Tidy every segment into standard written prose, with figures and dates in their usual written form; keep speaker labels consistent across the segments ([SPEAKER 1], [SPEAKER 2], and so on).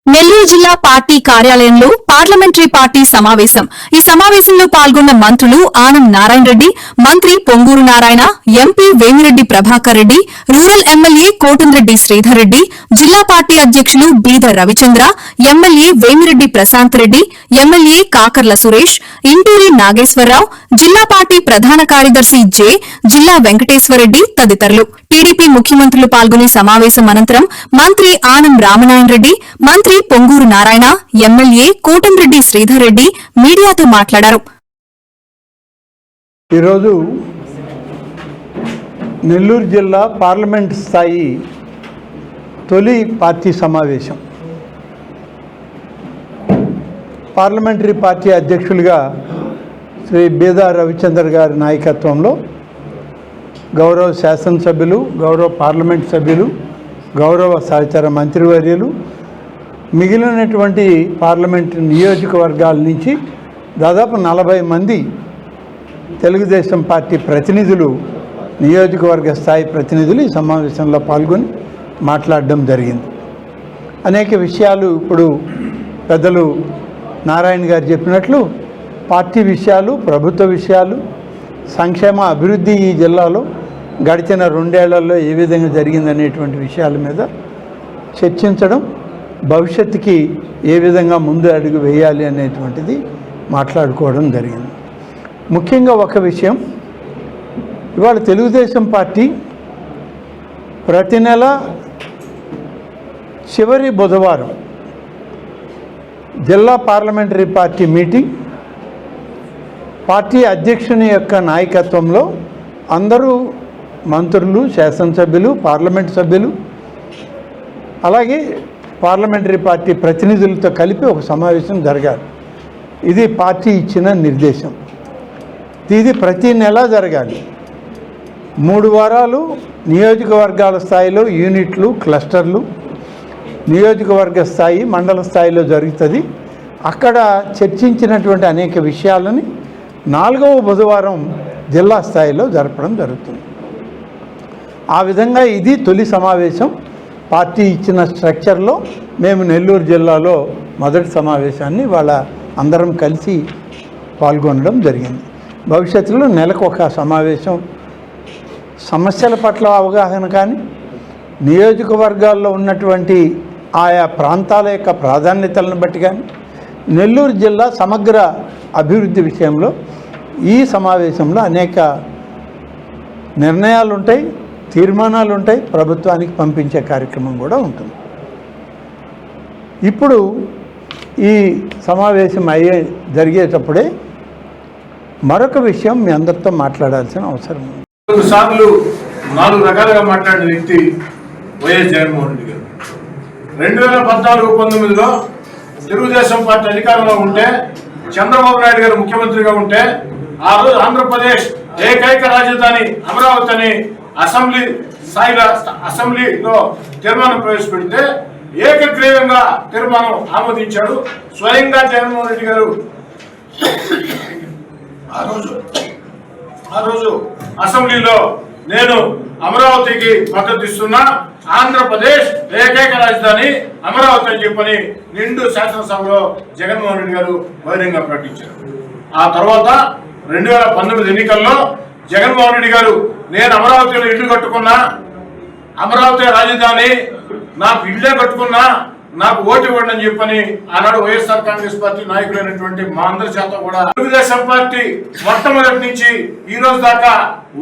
[SPEAKER 1] నెల్లూరు జిల్లా పార్టీ కార్యాలయంలో parliamentary party సమావేశం. ఈ సమావేశంలో పాల్గొన్న మంత్రులు ఆనం నారాయణ రెడ్డి, మంత్రి Ponguru Narayana, MP Vemireddy Prabhakar Reddy, rural MLA Kotamreddy Sridhar Reddy, జిల్లా పార్టీ అధ్యక్షులు బీదర్ రవిచంద్ర, ఎమ్మెల్యే వేమిరెడ్డి ప్రశాంత్ రెడ్డి, ఎమ్మెల్యే కాకర్ల సురేష్, ఇంటూరి నాగేశ్వరరావు, జిల్లా పార్టీ ప్రధాన కార్యదర్శి జె, జిల్లా వెంకటేశ్వరరెడ్డి తదితరులు. టీడీపీ ముఖ్యమంత్రులు పాల్గొనే సమావేశం అనంతరం మంత్రి ఆనం రామనారాయణ రెడ్డి, మంత్రి పొంగూరు నారాయణ, ఎమ్మెల్యే కోటంరెడ్డి శ్రీధర్ రెడ్డి మీడియాతో మాట్లాడారు.
[SPEAKER 2] ఈరోజు నెల్లూరు జిల్లా పార్లమెంట్ స్థాయి తొలి పార్టీ సమావేశం. పార్లమెంటరీ పార్టీ అధ్యక్షులుగా శ్రీ బీదర్ రవిచంద్ర గారి నాయకత్వంలో గౌరవ శాసనసభ్యులు, గౌరవ పార్లమెంట్ సభ్యులు, గౌరవ సహచర మంత్రివర్యులు, మిగిలినటువంటి పార్లమెంట్ నియోజకవర్గాల నుంచి దాదాపు 40 మంది తెలుగుదేశం పార్టీ ప్రతినిధులు, నియోజకవర్గ స్థాయి ప్రతినిధులు ఈ సమావేశంలో పాల్గొని మాట్లాడడం జరిగింది. అనేక విషయాలు ఇప్పుడు పెద్దలు నారాయణ గారు చెప్పినట్లు పార్టీ విషయాలు, ప్రభుత్వ విషయాలు, సంక్షేమ అభివృద్ధి ఈ జిల్లాలో గడిచిన 2 ఏళ్లలో ఏ విధంగా జరిగిందనేటువంటి విషయాల మీద చర్చించడం, భవిష్యత్తుకి ఏ విధంగా ముందు అడుగు వేయాలి అనేటువంటిది మాట్లాడుకోవడం జరిగింది. ముఖ్యంగా ఒక విషయం, ఇవాళ తెలుగుదేశం పార్టీ ప్రతి నెల చివరి బుధవారం జిల్లా పార్లమెంటరీ పార్టీ మీటింగ్, పార్టీ అధ్యక్షుని యొక్క నాయకత్వంలో అందరూ మంత్రులు, శాసనసభ్యులు, పార్లమెంట్ సభ్యులు, అలాగే పార్లమెంటరీ పార్టీ ప్రతినిధులతో కలిపి ఒక సమావేశం జరగాలి. ఇది పార్టీ ఇచ్చిన నిర్దేశం. ఇది ప్రతి నెల జరగాలి. 3 వారాలు నియోజకవర్గాల స్థాయిలో యూనిట్లు, క్లస్టర్లు, నియోజకవర్గ స్థాయి, మండల స్థాయిలో జరుగుతుంది. అక్కడ చర్చించినటువంటి అనేక విషయాలని 4వ బుధవారం జిల్లా స్థాయిలో జరపడం జరుగుతుంది. ఆ విధంగా ఇది తొలి సమావేశం. పార్టీ ఇచ్చిన స్ట్రక్చర్లో మేము నెల్లూరు జిల్లాలో మొదటి సమావేశాన్ని వాళ్ళ అందరం కలిసి పాల్గొనడం జరిగింది. భవిష్యత్తులో నెలకు ఒక సమావేశం, సమస్యల పట్ల అవగాహన కానీ, నియోజకవర్గాల్లో ఉన్నటువంటి ఆయా ప్రాంతాల యొక్క ప్రాధాన్యతలను బట్టి కానీ, నెల్లూరు జిల్లా సమగ్ర అభివృద్ధి విషయంలో ఈ సమావేశంలో అనేక నిర్ణయాలు ఉంటాయి, తీర్మానాలు ఉంటాయి, ప్రభుత్వానికి పంపించే కార్యక్రమం కూడా ఉంటుంది. ఇప్పుడు ఈ సమావేశం జరిగేటప్పుడే మరొక విషయం మీ అందరితో మాట్లాడాల్సిన అవసరం ఉంది.
[SPEAKER 3] 4 సార్లు 4 రకాలుగా మాట్లాడిన వ్యక్తి వైఎస్ జగన్మోహన్ రెడ్డి గారు. 2014-19లో తెలుగుదేశం పార్టీ అధికారంలో ఉంటే, చంద్రబాబు నాయుడు గారు ముఖ్యమంత్రిగా ఉంటే, ఆ రోజు ఆంధ్రప్రదేశ్ ఏకైక రాజధాని అమరావతి అని అసెంబ్లీలో తీర్మానం ప్రవేశపెడితే ఏకగ్రీవంగా తీర్మానం ఆమోదించాడు స్వయంగా జగన్మోహన్ రెడ్డి గారు. ఆ రోజు అసెంబ్లీలో నేను అమరావతికి మద్దతు ఇస్తున్నా, ఆంధ్రప్రదేశ్ ఏకైక రాజధాని అమరావతి అని చెప్పని నిండు శాసనసభలో జగన్మోహన్ రెడ్డి గారు బహిరంగ ప్రకటించారు. ఆ తర్వాత 2019 ఎన్నికల్లో జగన్మోహన్ రెడ్డి గారు నేను అమరావతిలో ఇల్లు కట్టుకున్నా, అమరావతి రాజధాని, నాకు ఇళ్లే కట్టుకున్నా, నాకు ఓటు ఇవ్వండి అని చెప్పని ఆనాడు వైఎస్ఆర్ కాంగ్రెస్ పార్టీ నాయకులైనటువంటి మా అందరి చేత కూడా తెలుగుదేశం పార్టీ మొట్టమొదటి నుంచి ఈ రోజు దాకా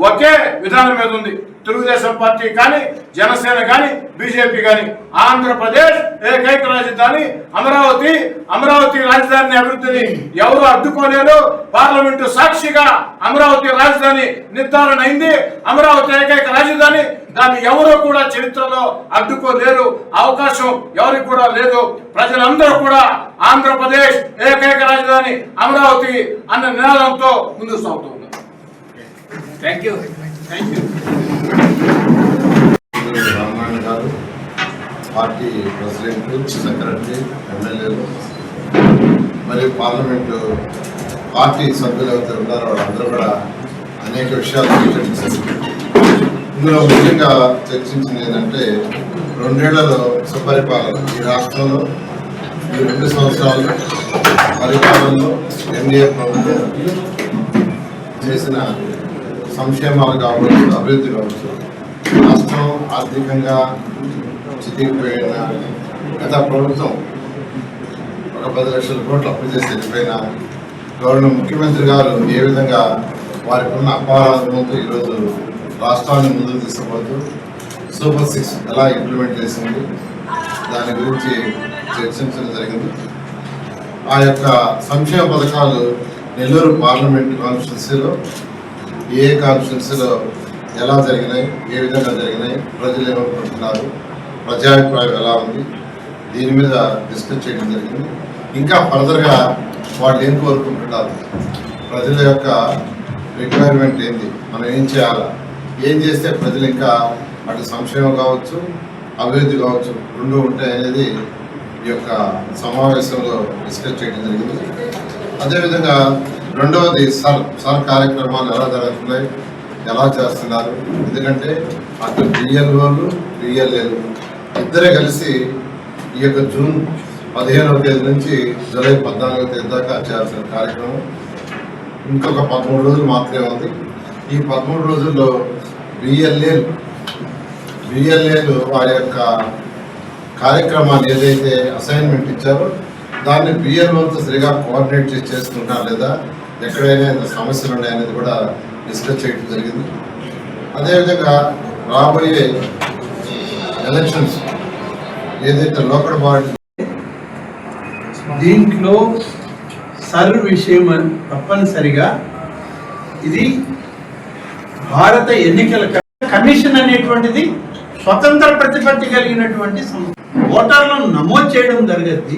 [SPEAKER 3] ఒకే విధానం మీద ఉంది. తెలుగుదేశం పార్టీ కానీ, జనసేన కానీ, బీజేపీ కానీ ఆంధ్రప్రదేశ్ ఏకైక రాజధాని అమరావతి, అమరావతి రాజధాని అభివృద్ధిని ఎవరు అడ్డుకోలేరు. పార్లమెంటు సాక్షిగా అమరావతి రాజధాని నిర్ధారణ అయింది. అమరావతి ఏకైక రాజధాని, దాన్ని ఎవరో కూడా చరిత్రలో అడ్డుకోలేరు, అవకాశం ఎవరికి కూడా లేదు. ప్రజలందరూ కూడా ఆంధ్రప్రదేశ్ ఏకైక రాజధాని అమరావతి అన్న నినాదంతో ముందుకు సాగుతున్నారు. Thank you.
[SPEAKER 4] రామనారాయణ గారు, పార్టీ ప్రెసిడెంట్, సెక్రటరీ, ఎమ్మెల్యేలు మరియు పార్లమెంటు పార్టీ సభ్యులు ఎవరైతే ఉన్నారో వాళ్ళందరూ కూడా అనేక విషయాలు చర్చించారు. ఇందులో ముఖ్యంగా చర్చించింది ఏంటంటే 2 ఏళ్లలో సుపరిపాలన ఈ రాష్ట్రంలో ఈ 2 సంవత్సరాలు పరిపాలనలో ఎన్డీఏ ప్రభుత్వం చేసిన సంక్షేమాలు కావచ్చు, అభివృద్ధి కావచ్చు, రాష్ట్రం ఆర్థికంగా చితికిపోయిన గత ప్రభుత్వం ఒక 10 లక్షల కోట్లు అప్పు చేసి వెళ్ళిపోయిన గవర్నర్ ముఖ్యమంత్రి గారు ఏ విధంగా వారికి ఉన్న అపారాధనతో ఈరోజు రాష్ట్రాన్ని ముందుకు తీసుకుపోతూ సూపర్ 6 ఎలా ఇంప్లిమెంట్ చేసింది దాని గురించి చర్చించడం జరిగింది. ఆ యొక్క సంక్షేమ పథకాలు నెల్లూరు పార్లమెంట్ కాన్స్టిట్యున్సీలో ఏ కాన్స్టిట్యున్సీలో ఎలా జరిగినాయి, ఏ విధంగా జరిగినాయి, ప్రజలు ఏమనుకుంటున్నారు, ప్రజాభిప్రాయం ఎలా ఉంది, దీని మీద డిస్కస్ చేయడం జరిగింది. ఇంకా ఫర్దర్గా వాళ్ళు ఏం కోరుకుంటున్నారు, ప్రజల యొక్క రిక్వైర్మెంట్ ఏంది, మనం ఏం చేయాలా, ఏం చేస్తే ప్రజలు ఇంకా అటు సంక్షేమం కావచ్చు, అభివృద్ధి కావచ్చు, 2 ఉంటాయి అనేది ఈ యొక్క సమావేశంలో డిస్కస్ చేయడం జరిగింది. అదేవిధంగా రెండవది సర్ కార్యక్రమాలు ఎలా జరుగుతున్నాయి, ఎలా చేస్తున్నారు. ఎందుకంటే అటు బిఎల్ఓలు బిఎల్ఏలు ఇద్దరే కలిసి ఈ యొక్క జూన్ 15వ తేదీ నుంచి జూలై 14వ తేదీ దాకా చేయాల్సిన కార్యక్రమం ఇంకొక 13 రోజులు మాత్రమే ఉంది. ఈ 13 రోజుల్లో బిఎల్ఏలు వారి యొక్క కార్యక్రమాన్ని ఏదైతే అసైన్మెంట్ ఇచ్చారో దాన్ని బిఎల్ఓతో సరిగా కోఆర్డినేట్ చేసి చేసుకుంటారు లేదా, ఎక్కడైనా సమస్యలు ఉన్నాయనేది కూడా డిస్కస్ చేయడం జరిగింది. అదేవిధంగా రాబోయే ఎలక్షన్స్ ఏదైతే లోకల్ బాడీ
[SPEAKER 2] దీంట్లో సర్ విషయం తప్పనిసరిగా ఇది భారత ఎన్నికల కమిషన్ అనేటువంటిది స్వతంత్ర ప్రతిపత్తి కలిగినటువంటి సంస్థ. ఓటర్లను నమోదు చేయడం జరగద్ది,